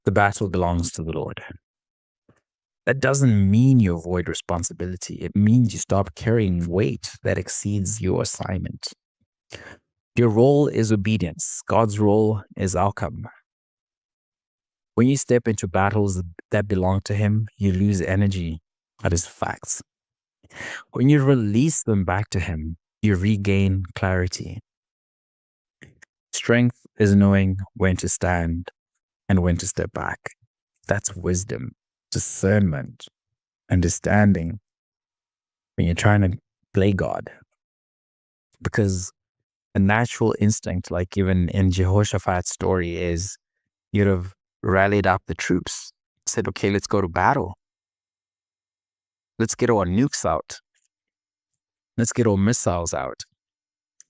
The battle belongs to the Lord. That doesn't mean you avoid responsibility. It means you stop carrying weight that exceeds your assignment. Your role is obedience. God's role is outcome. When you step into battles that belong to Him, you lose energy. That is facts. When you release them back to Him, you regain clarity. Strength is knowing when to stand and when to step back. That's wisdom, discernment, understanding when you're trying to play God. Because a natural instinct, like even in Jehoshaphat's story, is you'd have rallied up the troops, said, okay, let's go to battle. Let's get our nukes out. Let's get our missiles out.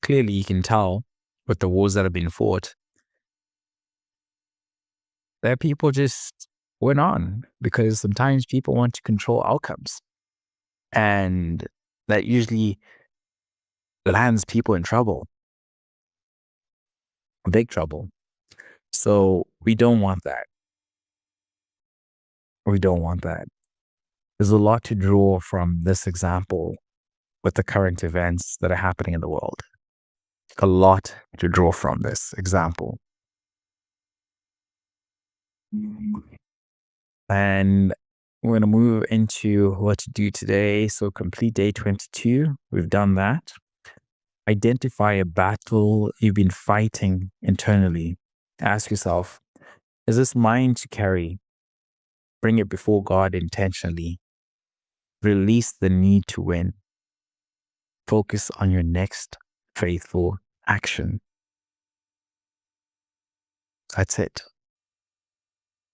Clearly, you can tell with the wars that have been fought that people just went on because sometimes people want to control outcomes. And that usually lands people in trouble, big trouble. So we don't want that. We don't want that. There's a lot to draw from this example with the current events that are happening in the world. A lot to draw from this example. And we're going to move into what to do today. So complete day 22. We've done that. Identify a battle you've been fighting internally. Ask yourself, is this mine to carry? Bring it before God intentionally. Release the need to win. Focus on your next faithful action. That's it.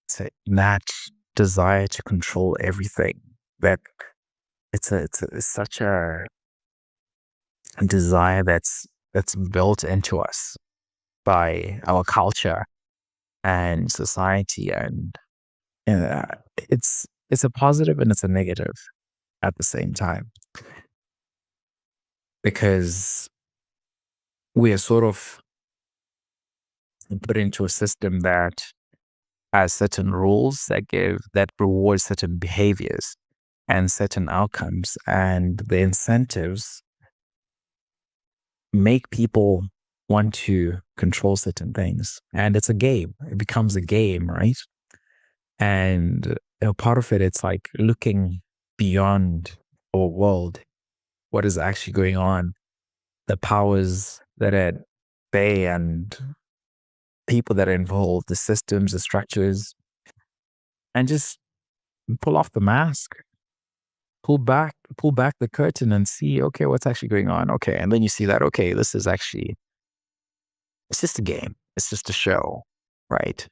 That's it. That desire to control everything. That it's such a desire that's built into us by our culture and society, and it's a positive and it's a negative at the same time, because we are sort of put into a system that has certain rules that reward certain behaviors and certain outcomes, and the incentives make people want to control certain things. And it's a game. It becomes a game, right? And part of it, it's like looking beyond our world, what is actually going on, the powers that are at bay and people that are involved, the systems, the structures, and just pull off the mask, pull back the curtain and see, okay, what's actually going on? Okay. And then you see that, okay, this is actually, it's just a game. It's just a show, right?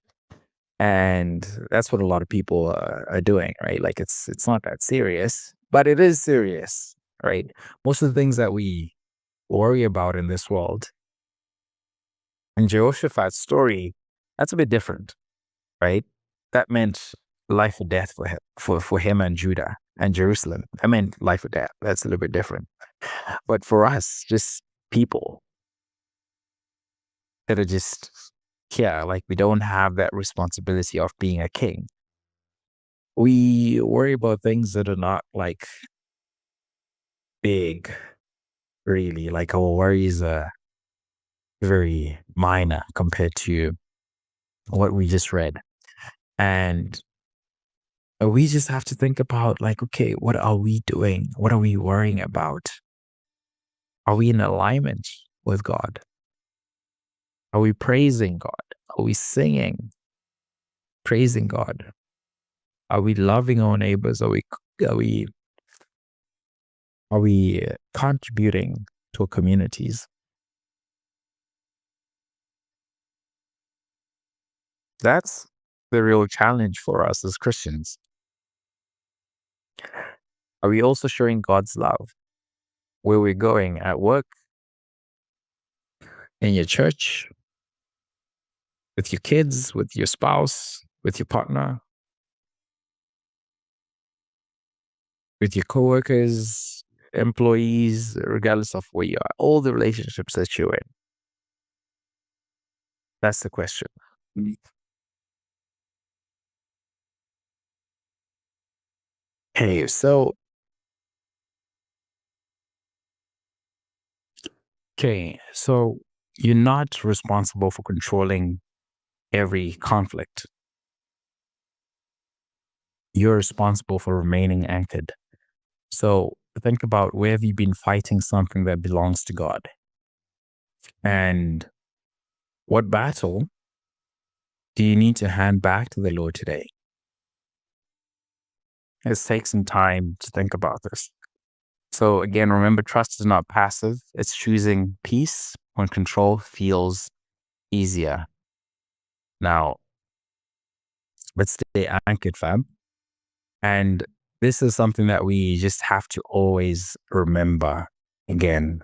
And that's what a lot of people are doing, right? Like it's not that serious, but it is serious, right? Most of the things that we worry about in this world, in Jehoshaphat's story, that's a bit different, right? That meant life or death for him and Judah and Jerusalem. That meant life or death. That's a little bit different. But for us, just people that are just here, like we don't have that responsibility of being a king. We worry about things that are not like big, really. Like our worries are very minor compared to what we just read. And we just have to think about, like, okay, what are we doing? What are we worrying about? Are we in alignment with God? Are we praising God? Are we singing, praising God? Are we loving our neighbors? Are we contributing to our communities? That's the real challenge for us as Christians. Are we also showing God's love where we're going, at work, in your church, with your kids, with your spouse, with your partner, with your coworkers, employees, regardless of where you are, all the relationships that you're in? That's the question. Hey, so so you're not responsible for controlling every conflict. You're responsible for remaining anchored. So think about, where have you been fighting something that belongs to God? And what battle do you need to hand back to the Lord today? Let's take some time to think about this. So again, remember, trust is not passive. It's choosing peace when control feels easier. Now, let's stay anchored, fam. And this is something that we just have to always remember. Again,